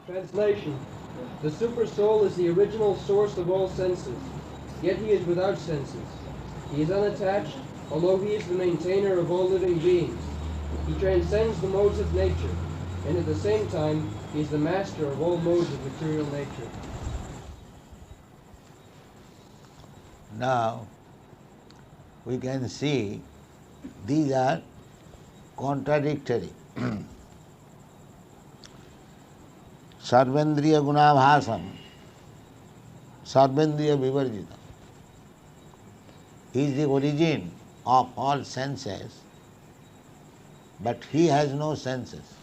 Translation. The Supersoul is the original source of all senses, yet he is without senses. He is unattached, although he is the maintainer of all living beings. He transcends the modes of nature, and at the same time, he is the master of all modes of material nature. Now, we can see these are contradictory. Sarvendriya gunabhasam, Sarvendriya vivarjita. He is the origin of all senses, but he has no senses.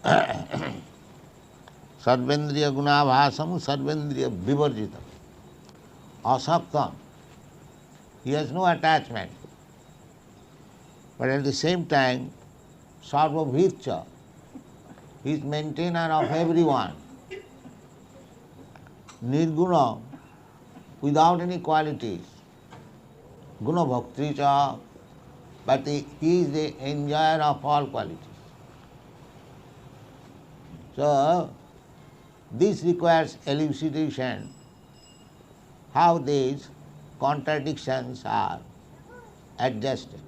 Sarvendriya gunabhasam, Sarvendriya vivarjitam. Asaktam. He has no attachment. But at the same time, sarvabhitcha. He is maintainer of everyone. Nirguna, without any qualities. Guna bhakti cha, but he is the enjoyer of all qualities. So, this requires elucidation how these contradictions are adjusted.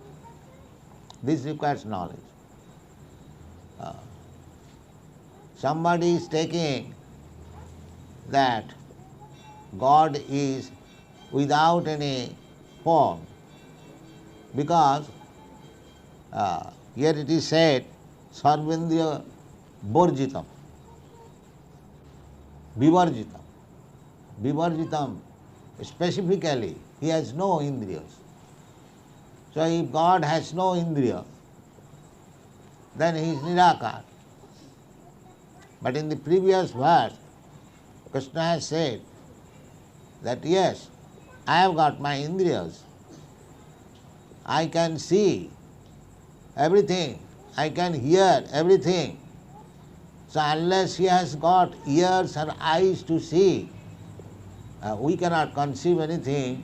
This requires knowledge. Somebody is taking that God is without any form, because here it is said, Sarvendriya borjitam, vivarjitam. Vivarjitam, specifically, he has no indriyas. So if God has no indriya, then he is nirakar. But in the previous verse, Krishna has said that yes, I have got my indriyas. I can see everything. I can hear everything. So unless he has got ears and eyes to see, we cannot conceive anything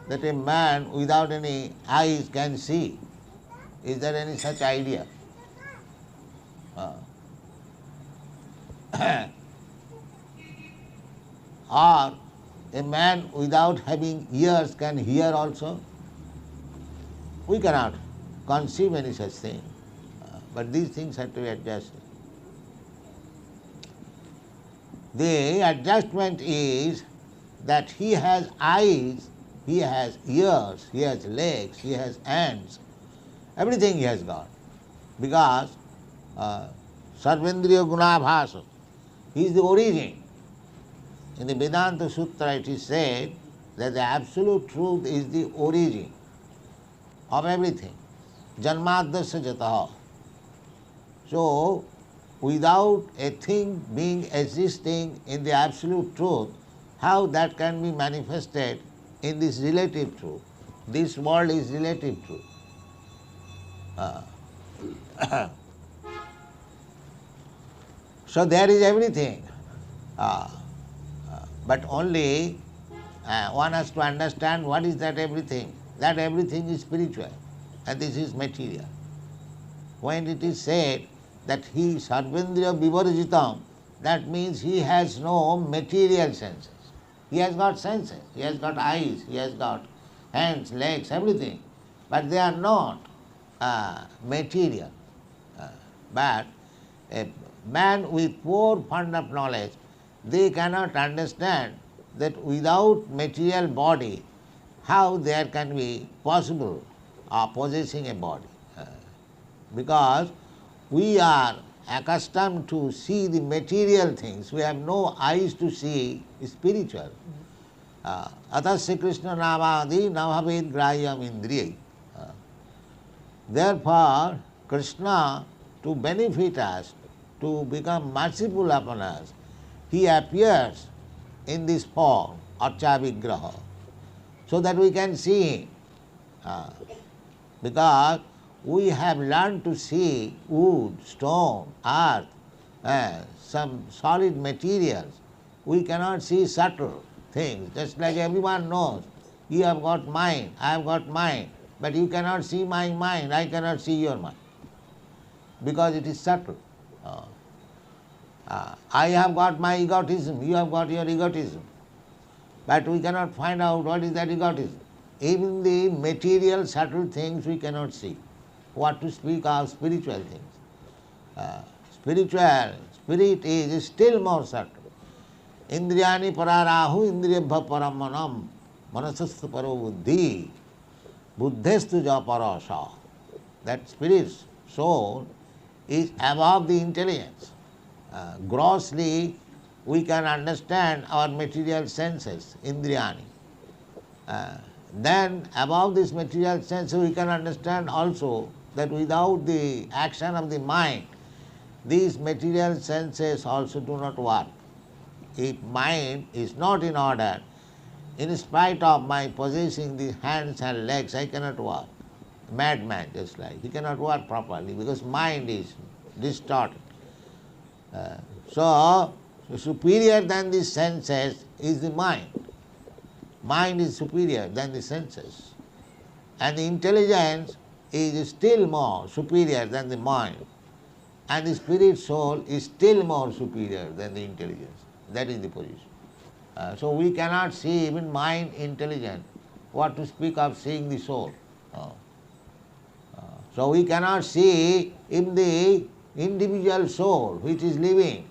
that a man without any eyes can see. Is there any such idea? Or a man without having ears can hear also? We cannot conceive any such thing. But these things have to be adjusted. The adjustment is that he has eyes, he has ears, he has legs, he has hands, everything he has got. Because Sarvendriya gunabhasa, he is the origin. In the Vedanta Sutra it is said that the absolute truth is the origin of everything. Janmadasya jataha. So, without a thing being existing in the absolute truth, how that can be manifested in this relative truth? This world is relative truth. So there is everything. But only one has to understand what is that everything. That everything is spiritual and this is material. When it is said that he sarvendriya vivarjitam, that means he has no material senses. He has got senses, he has got eyes, he has got hands, legs, everything. But they are not material. But a man with poor fund of knowledge, they cannot understand that without material body, how there can be possible possessing a body. Because we are accustomed to see the material things, we have no eyes to see spiritual. Atasya Krishna namadi navavid grahyam indriyai. Therefore, Krishna, to benefit us, to become merciful upon us, he appears in this form, Archa Vigraha, so that we can see him. Because we have learned to see wood, stone, earth, some solid materials. We cannot see subtle things, just like everyone knows. You have got mind, I have got mind, but you cannot see my mind, I cannot see your mind, because it is subtle. I have got my egotism, you have got your egotism. But we cannot find out what is that egotism. Even the material subtle things we cannot see. What to speak of spiritual things. Spirit is still more subtle. Indriyani pararahu indriyabha paramanam manasastu paro buddhi buddhestu ja parasa. That spirit's soul is above the intelligence. Grossly we can understand our material senses, indriyani. Then above this material sense we can understand also that without the action of the mind, these material senses also do not work. If mind is not in order, in spite of my possessing the hands and legs, I cannot work. Madman just like, he cannot work properly because mind is distorted. So superior than the senses is the mind. Mind is superior than the senses. And the intelligence is still more superior than the mind. And the spirit soul is still more superior than the intelligence. That is the position. So we cannot see even mind intelligent. What to speak of seeing the soul? So we cannot see in the individual soul which is living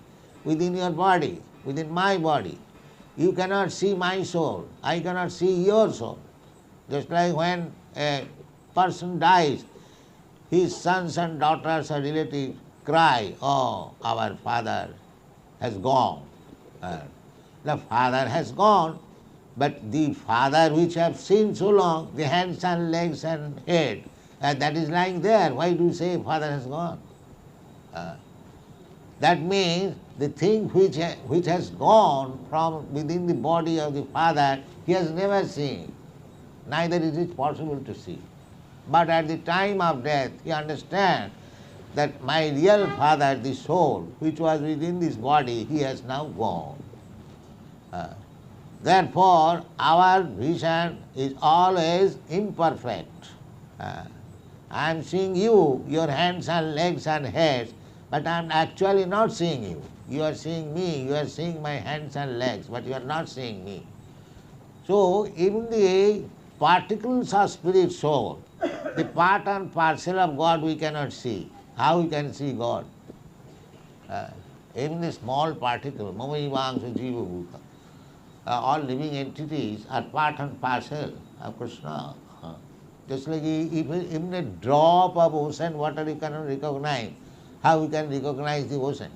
within your body, within my body. You cannot see my soul. I cannot see your soul. Just like when a person dies, his sons and daughters or relatives cry, "Oh, our father has gone." The father has gone, but the father which I have seen so long, the hands and legs and head, that is lying there. Why do you say father has gone? That means the thing which has gone from within the body of the father, he has never seen. Neither is it possible to see. But at the time of death, he understands that my real father, the soul, which was within this body, he has now gone. Therefore, our vision is always imperfect. I am seeing you, your hands and legs and heads, but I am actually not seeing you. You are seeing me, you are seeing my hands and legs, but you are not seeing me. So, even the particles of spirit soul, the part and parcel of God we cannot see. How we can see God? Even the small particle, Mamaivangsha Jiva Bhuta, all living entities are part and parcel of Krishna. Just like even a drop of ocean water you cannot recognize, how we can recognize the ocean?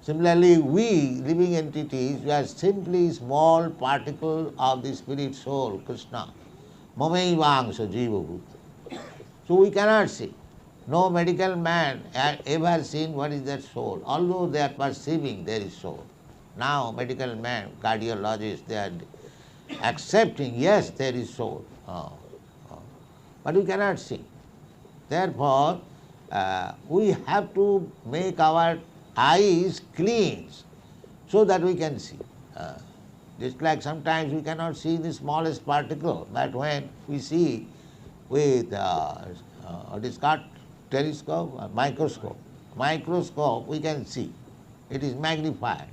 Similarly, we living entities, we are simply small particle of the spirit soul, Krishna. Mamaivangsha Jiva Bhuta. So we cannot see. No medical man has ever seen what is that soul, although they are perceiving there is soul. Now medical man, cardiologists, they are accepting, yes, there is soul. But we cannot see. Therefore, we have to make our eyes clean so that we can see. Just like sometimes we cannot see the smallest particle, but when we see with what is called telescope or microscope we can see. It is magnified.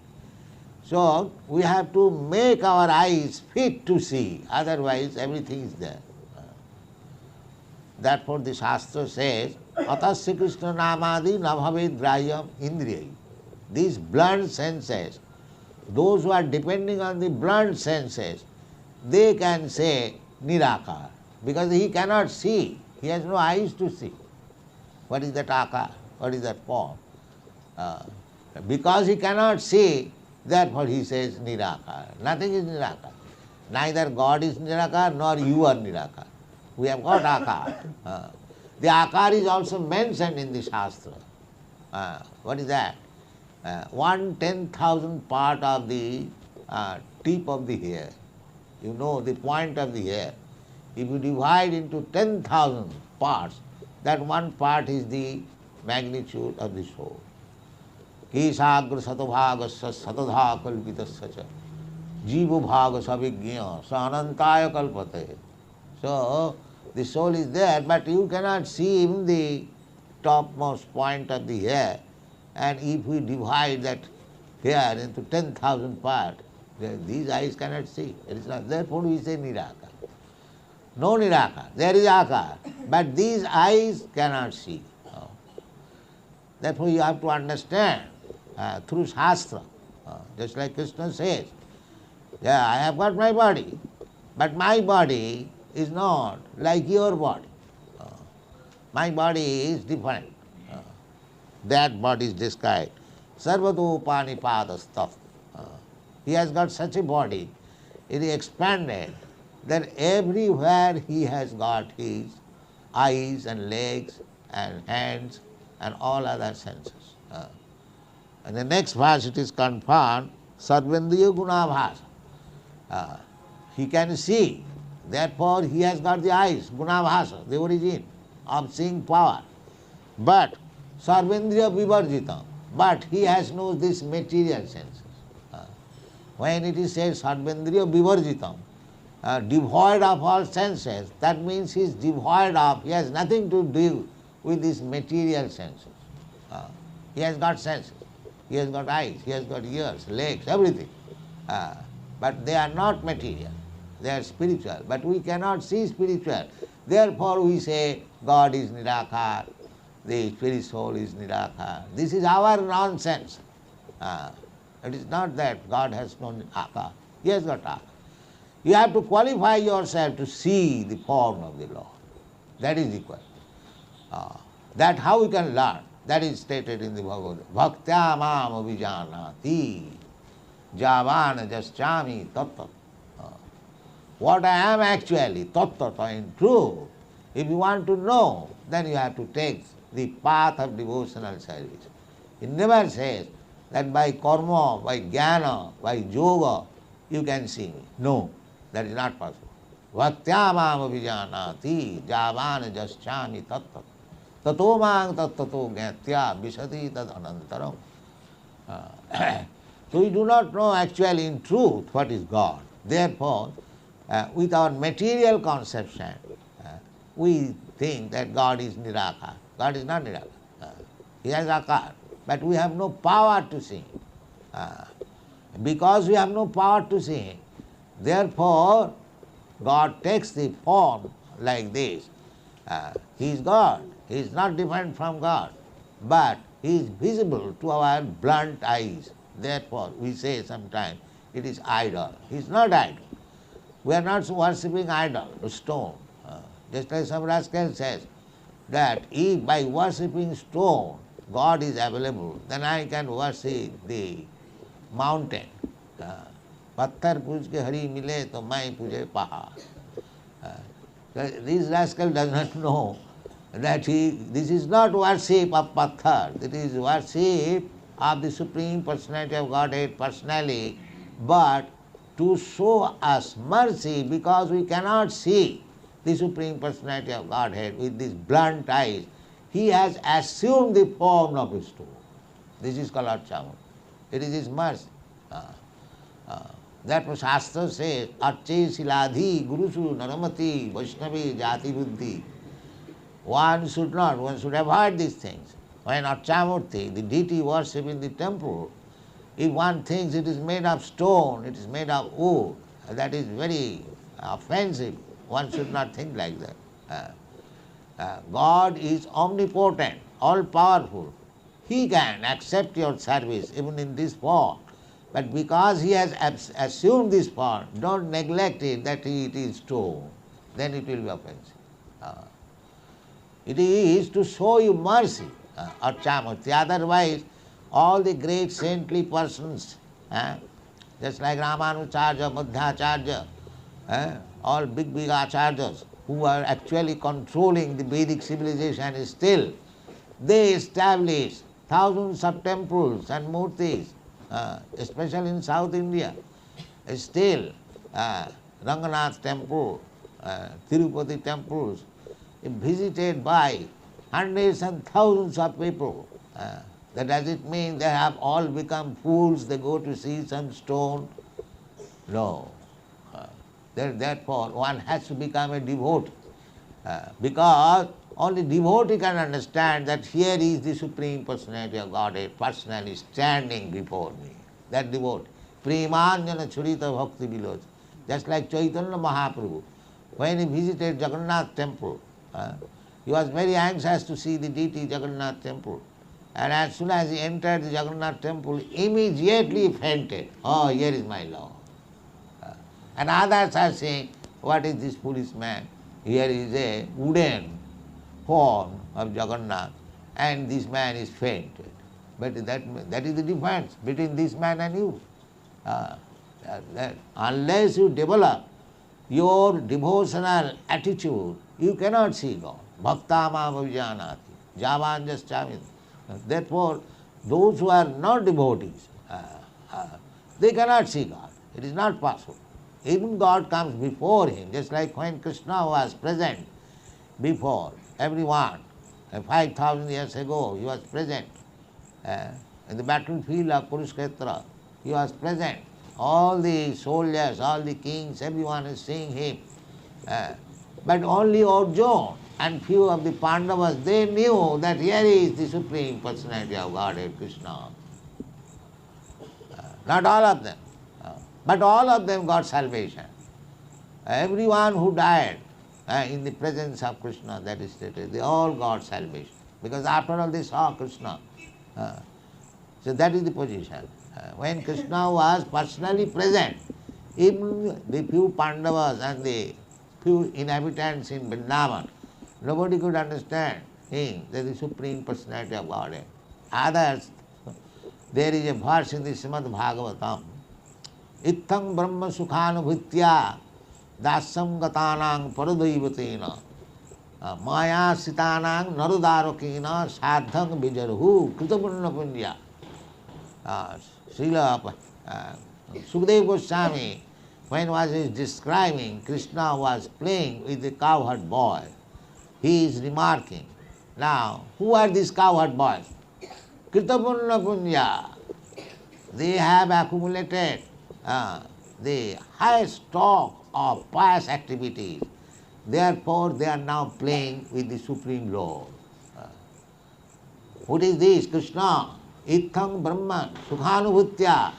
So we have to make our eyes fit to see, otherwise everything is there. Therefore the Shastra says, Atasya Krishna Namadi Nabhavet Grahya Indriyai. These blunt senses, those who are depending on the blunt senses, they can say Nirakar, because he cannot see, he has no eyes to see. What is that akar? What is that form? Because he cannot see, therefore he says Nirakar. Nothing is Nirakar. Neither God is Nirakar nor you are Nirakar. We have got akar. The akar is also mentioned in the Shastra. What is that? 1/10,000th part of the tip of the hair. You know the point of the hair. If you divide into 10,000 parts, that one part is the magnitude of the soul. Kisagra satabhagasya satadha kalpitasya cha jiva bhaga savignya sa anantaya kalpate. So the soul is there, but you cannot see even the topmost point of the hair. and if we divide that hair into 10,000 parts, these eyes cannot see. It is not. Therefore we say Nirakar. No Nirakar. There is Akar, but these eyes cannot see. Therefore you have to understand through Shastra. Just like Krishna says, yeah, I have got my body, but my body is not like your body. My body is different. That body is described. Sarvadopani padastav. He has got such a body, it is expanded, that everywhere he has got his eyes and legs and hands and all other senses. And the next verse it is confirmed, Sarvendriya Gunabhasa. He can see, therefore he has got the eyes, Gunabhasa, the origin of seeing power. But Sarvendriya Vivarjitam, but he has no this material senses. When it is said Sarvendriya Vivarjitam, devoid of all senses, that means he is devoid of, he has nothing to do with these material senses. He has got senses, he has got eyes, he has got ears, legs, everything. But they are not material, they are spiritual. But we cannot see spiritual. Therefore we say God is Nirakar, the spirit soul is Nirakar. This is our nonsense. It is not that God has no Akar. He has got Akar. You have to qualify yourself to see the form of the Lord. That is the question. That how we can learn. That is stated in the Bhagavad Gita. Bhaktya mam avijanati javana jaschami tattat. What I am actually, tattata, in truth, if you want to know, then you have to take the path of devotional service. It never says that by karma, by jnana, by yoga, you can see me. No, that is not possible. Bhaktya mam avijanati javana jaschami tattat. Tato mang tattato gyatya visati tad anantaram. So we do not know actually in truth what is God. Therefore, with our material conception, we think that God is Nirakar. God is not Nirakar. He has Akar, but we have no power to see Him. Because we have no power to see Him, therefore God takes the form like this. He is God. He is not different from God, but He is visible to our blunt eyes. Therefore we say sometimes it is idol. He is not idol. We are not worshipping idol, a stone. Just like some rascal says that if by worshipping stone God is available, then I can worship the mountain. Patthar puj ke hari mile to mai puje pahad. This rascal does not know that this is not worship of Patthar, it is worship of the Supreme Personality of Godhead personally, but to show us mercy because we cannot see the Supreme Personality of Godhead with these blunt eyes. He has assumed the form of a stone. This is called Archamut. It is His mercy. Therefore Shastra says, Arche Siladhi Gurusu Naramati Vaishnavi Jati Buddhi. One should avoid these things. When Archamurti, the deity worshipped in the temple, if one thinks it is made of stone, it is made of wood, that is very offensive. One should not think like that. God is omnipotent, all-powerful. He can accept your service even in this form. But because He has assumed this form, don't neglect it that it is stone. Then it will be offensive. It is to show you mercy, Archamurti. Otherwise, all the great saintly persons, just like Ramanujarya, Madhacharya, all big acharyas who are actually controlling the Vedic civilization still, they establish thousands of temples and murtis, especially in South India. Still, Ranganath temple, Tirupati temples, visited by hundreds and thousands of people. That does it mean they have all become fools, they go to see some stone? No. Therefore, one has to become a devotee. Because Only devotee can understand that here is the Supreme Personality of Godhead personally standing before me. That devotee. Premanjana Churita Bhakti Viloch. Just like Chaitanya Mahaprabhu, when he visited Jagannath temple, he was very anxious to see the deity Jagannath temple. And as soon as he entered the Jagannath temple, immediately he fainted. Oh, here is my Lord. And others are saying, what is this foolish man? Here is a wooden form of Jagannath, and this man is fainted. But that is the difference between this man and you. Unless you develop your devotional attitude, you cannot see God. Bhaktamam avijanati, javanjaschami. Therefore, those who are not devotees, they cannot see God. It is not possible. Even God comes before him, just like when Krishna was present before everyone. 5,000 years ago, he was present in the battlefield of Kurukshetra. He was present. All the soldiers, all the kings, everyone is seeing him. But only Arjuna and few of the Pandavas, they knew that here is the Supreme Personality of Godhead, Krishna. Not all of them. But all of them got salvation. Everyone who died in the presence of Krishna, that is stated, they all got salvation. Because after all they saw Krishna. So that is the position. When Krishna was personally present, even the few Pandavas and the few inhabitants in Vrindavan, nobody could understand him, that is the Supreme Personality of Godhead. Others, there is a verse in the Srimad Bhagavatam, Itham Brahma Sukhanubhitya Dasam Gatanang Paradaivatena Maya Sitanang Narudarakena Sadhang Vijarhu Kritapunna Punya. Srila Sukadeva Goswami, when was he describing Krishna was playing with the cowherd boy, he is remarking, now, who are these cowherd boys? Kritapunna Punya. They have accumulated the highest stock of pious activities. Therefore, they are now playing with the Supreme Lord. What is this? Krishna. Itham Brahman. Sukhanubhutya.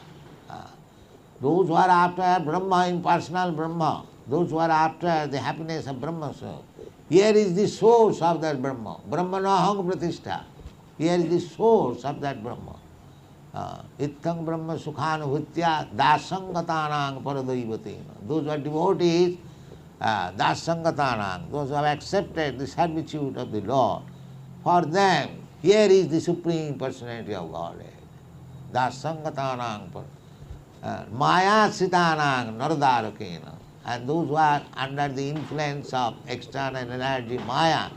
Those who are after Brahma, impersonal Brahma, those who are after the happiness of Brahma, so here is the source of that Brahma. Brahmanaham pratishtha. Here is the source of that Brahma. Itham Brahma Sukhanubhutya Dasangatanang Paradaivatena. Those who are devotees, Dasangatanang, those who have accepted the servitude of the Lord, for them, here is the Supreme Personality of Godhead. Dasangatanang Maya Sitanang Naradarakena. And those who are under the influence of external energy, Maya,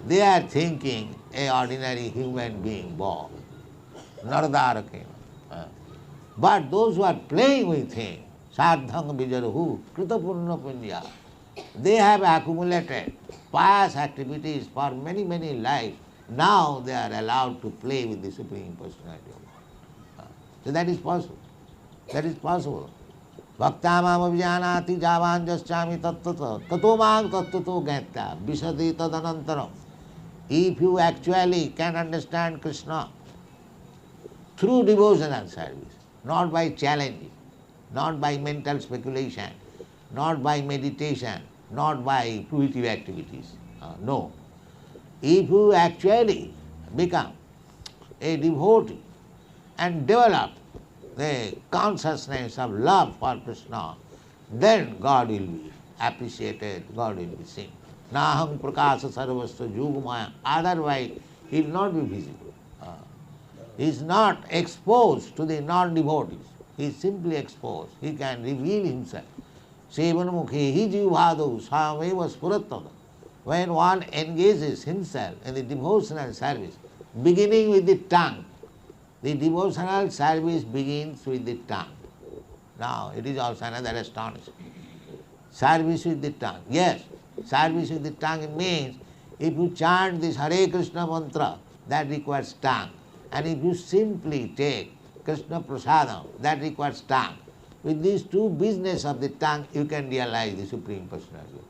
they are thinking a ordinary human being born. Naradarakena. But those who are playing with him, Sadhang Vijarhu, Kritapurna Punya, they have accumulated pious activities for many, many lives. Now they are allowed to play with the Supreme Personality of God. So that is possible. That is possible. Bhaktamam avijanati javanjaschami tattata tato mang tattato gyatta visadi tadanantaram. If you actually can understand Krishna through devotional service, not by challenging, not by mental speculation, not by meditation, not by fruitive activities. No. If you actually become a devotee and develop the consciousness of love for Krishna, then God will be appreciated, God will be seen. Naham prakasa sarvasya yugmaya. Otherwise, he will not be visible. He is not exposed to the non-devotees. He is simply exposed. He can reveal himself. Sevanmukhe hi jivado sameva spuratada. When one engages himself in the devotional service, beginning with the tongue, the devotional service begins with the tongue. Now, it is also another astonishing. Service with the tongue. Yes, service with the tongue means if you chant this Hare Krishna mantra, that requires tongue. And if you simply take Krishna prasadam, that requires tongue. With these two business of the tongue, you can realize the Supreme Personality.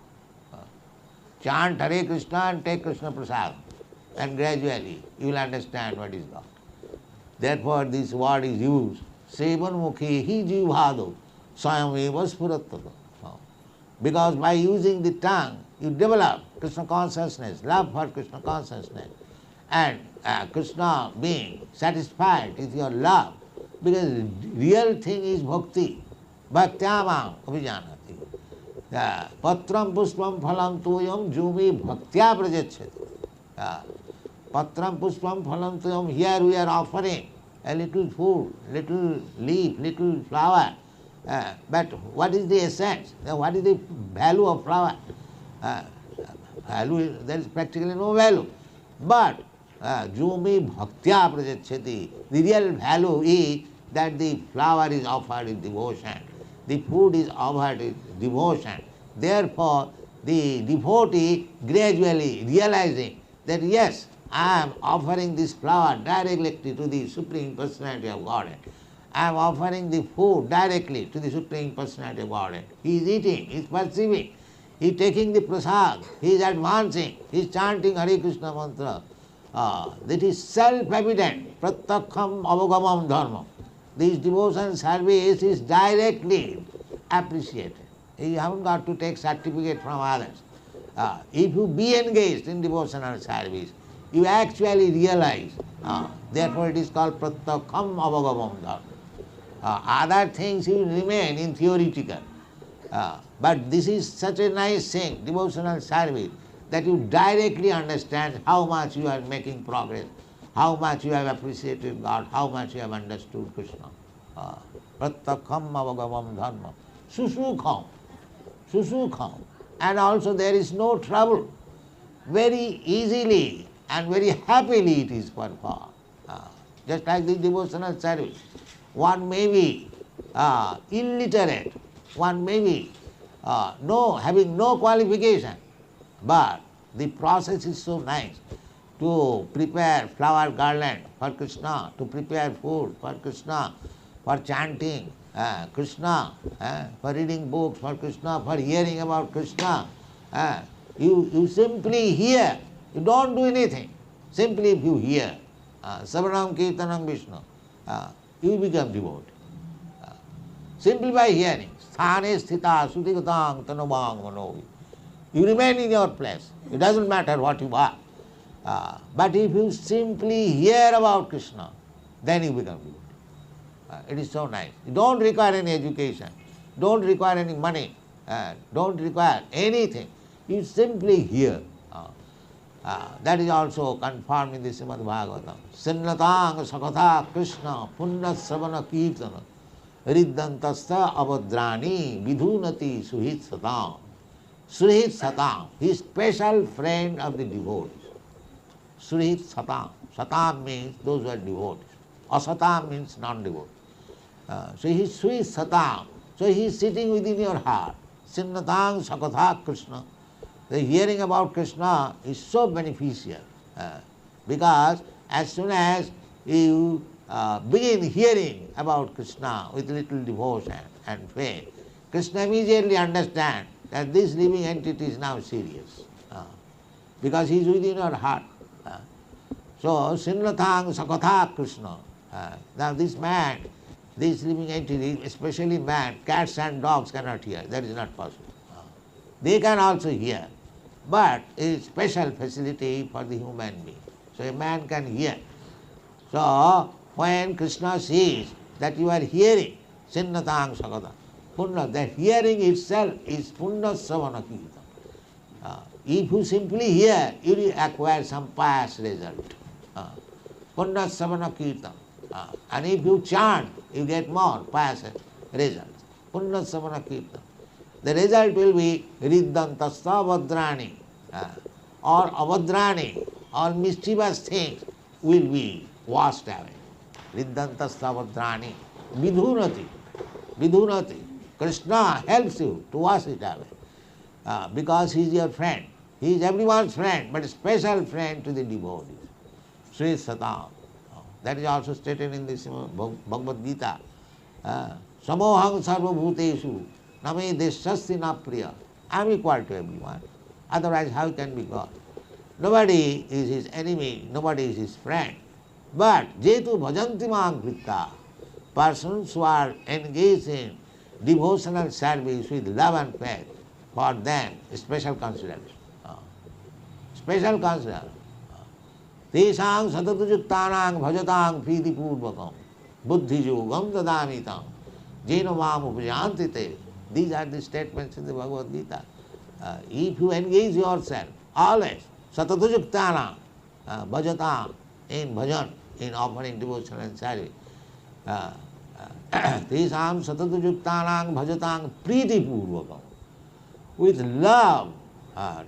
Chant Hare Krishna and take Krishna Prasad, and gradually you will understand what is God. Therefore this word is used, Sevan Mukhi hi jivhado swayameva spurattata. Because by using the tongue, you develop Krishna consciousness, love for Krishna consciousness, and Krishna being satisfied with your love. Because the real thing is bhakti. Bhaktyamam abhijanati. Patram puspam phalam tuyam jumi bhaktya prajachyati. Patram puspam phalam tuyam. Here we are offering a little food, little leaf, little flower. But what is the essence? What is the value of flower? Value, there is practically no value. But jumi bhaktya prajachyati. The real value is that the flower is offered with devotion, the food is offered with devotion. Therefore, the devotee gradually realizing that yes, I am offering this flower directly to the Supreme Personality of Godhead. I am offering the food directly to the Supreme Personality of Godhead. He is eating, he is perceiving, he is taking the prasad, he is advancing, he is chanting Hare Krishna mantra. That is self-evident, pratyakham avagamam dharma. This devotion service is directly appreciated. You haven't got to take certificate from others. If you be engaged in devotional service, you actually realize. Therefore it is called pratyakham avagamam dharma. Other things will remain in theoretical. But this is such a nice thing, devotional service, that you directly understand how much you are making progress, how much you have appreciated God, how much you have understood Krishna. Pratyakham avagamam dharma. Susukham. Susukham. And also there is no trouble. Very easily and very happily it is performed. Just like the devotional service. One may be illiterate, one may be having no qualification, but the process is so nice. To prepare flower garland for Krishna, to prepare food for Krishna, for chanting Krishna, for reading books for Krishna, for hearing about Krishna. You simply hear, you don't do anything. Simply if you hear, Savanam Kirtanam Vishnu, you become devotee. Simply by hearing, Sthane Sthita Sutigatang Tanubang Manovi. You remain in your place. It doesn't matter what you are. But if you simply hear about Krishna, then you become devotee. It is so nice. You don't require any education, don't require any money, don't require anything. You simply hear. That is also confirmed in the Srimad Bhagavatam. Sinnatang sakatha Krishna punna savana kirtana riddantasta avadrani vidhunati suhit satam. Suhit satam, he is special friend of the devotees. Suhit satam. Satam means those who are devotees. Asatam means non-devotees. So he is Suhit satam. So he is sitting within your heart. Sinnatang sakatha Krishna. The hearing about Krishna is so beneficial because as soon as you begin hearing about Krishna with little devotion and faith, Krishna immediately understands that this living entity is now serious because he is within your heart. So, Sinnathang Sakatha Krishna. Now this man, this living entity, especially man, cats and dogs cannot hear. That is not possible. They can also hear. But it is special facility for the human being. So a man can hear. So when Krishna sees that you are hearing, Sinnatang Sakata, Punna, the hearing itself is Punna Savana Kirtan. If you simply hear, you will acquire some pious result. Punna Savana Kirtan. And if you chant, you get more pious results. Punna Savana Kirtan. The result will be Riddantasta Vadrani, or Avadrani, or mischievous things will be washed away. Riddantasta Vadrani, Vidhunati, Vidhunati. Krishna helps you to wash it away because he is your friend. He is everyone's friend, but a special friend to the devotees. Sri Satam. That is also stated in this Bhagavad Gita. Samohang sarva bhuteshu. Name deshasti na priya. I am equal to everyone. Otherwise, how can be God? Nobody is his enemy, nobody is his friend. But jetu bhajanti mang kritta, persons who are engaged in devotional service with love and faith, for them special consideration. Special consideration. Tesang satatujuktanang bhajatāṃ prīti pūrvakam buddhijogam dadāmitam jena mam upajanti te. These are the statements in the Bhagavad Gita. If you engage yourself always satatujuktanang bhajatāṃ in bhajan, in offering devotion and service, tesam satatujuktanang bhajatāṃ prīti pūrvakam, with love,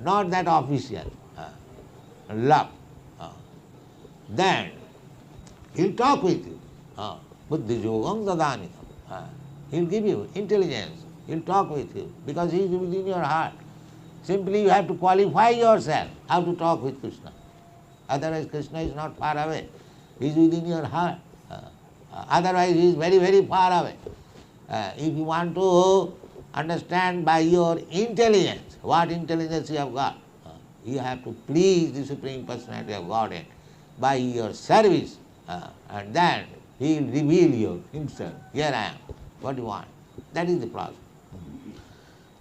not that official, love. Then he'll talk with you. Buddhi yogam dadānitam. He'll give you intelligence. He'll talk with you because he is within your heart. Simply you have to qualify yourself how to talk with Krishna. Otherwise Krishna is not far away. He is within your heart. Otherwise he is very, very far away. If you want to understand by your intelligence, what intelligence you have got, you have to please the Supreme Personality of Godhead by your service, and then he will reveal you himself. Here I am. What do you want? That is the process.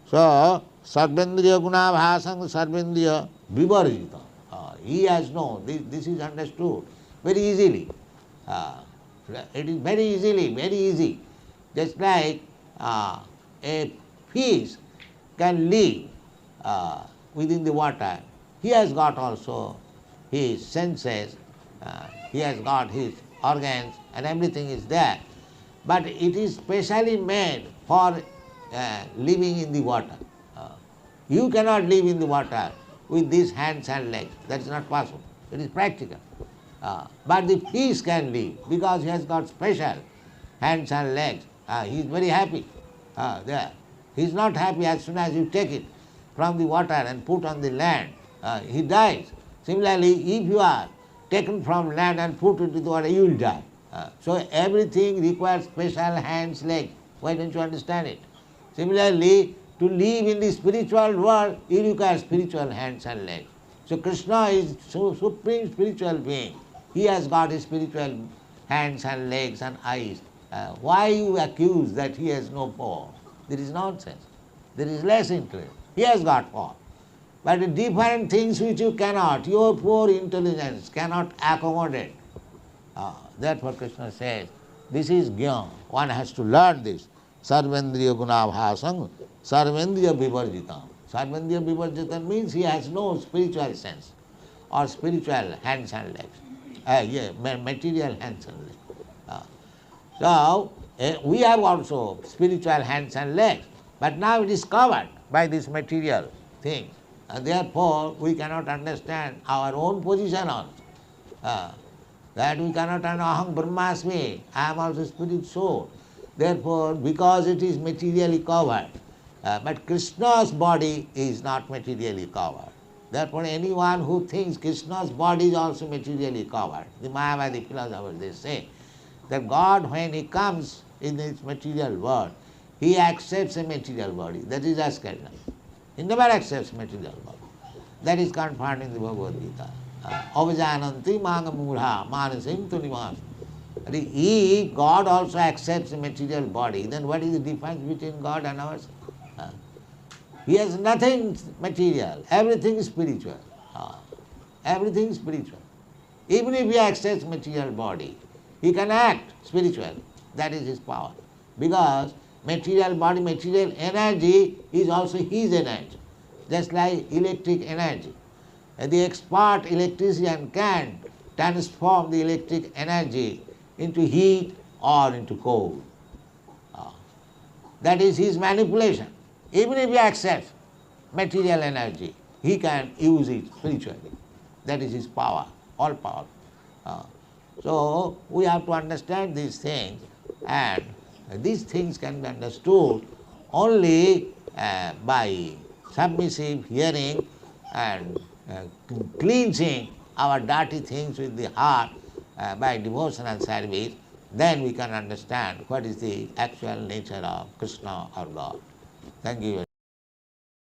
So, sarvendriya gunabhasam sarvendriya vivarjita. He has known, this is understood very easily. It is very easy. Just like a fish can live within the water. He has got also his senses, he has got his organs, and everything is there. But it is specially made for living in the water. You cannot live in the water with these hands and legs. That is not possible. It is practical. But the fish can live because he has got special hands and legs. He is very happy there. He is not happy as soon as you take it from the water and put on the land. He dies. Similarly, if you are taken from land and put into the water, you will die. So everything requires special hands, legs. Why don't you understand it? Similarly, to live in the spiritual world, you require spiritual hands and legs. So Krishna is supreme spiritual being. He has got his spiritual hands and legs and eyes. Why you accuse that he has no form? There is nonsense. There is less interest. He has got form. But the different things which you cannot, your poor intelligence cannot accommodate. Therefore Krishna says, this is jnana. One has to learn this. Sarvendriya gunabhasam, sarvendriya vivarjitam. Sarvendriya vivarjitam means he has no spiritual sense or spiritual hands and legs. Material hands and legs. So, we have also spiritual hands and legs, but now it is covered by this material thing. And therefore, we cannot understand our own position also. That we cannot understand, aham brahmasmi, I am also spirit soul. Therefore, because it is materially covered, but Krishna's body is not materially covered. Therefore, anyone who thinks Krishna's body is also materially covered, the Mayavadi philosophers, they say that God, when he comes in this material world, he accepts a material body. That is Askarna. He never accepts material body. That is confirmed in the Bhagavad Gita. Avajananti manga mudha manasim tunimas. If God also accepts a material body, then what is the difference between God and ours? He has nothing material. Everything is spiritual. Everything is spiritual. Even if he accepts material body, he can act spiritual. That is his power. Because material body, material energy is also his energy. Just like electric energy. The expert electrician can transform the electric energy into heat or into cold. That is his manipulation. Even if he accepts material energy, he can use it spiritually. That is his power, all power. So we have to understand these things, and these things can be understood only by submissive hearing and cleansing our dirty things with the heart by devotional service. Then we can understand what is the actual nature of Krishna or God. Thank you.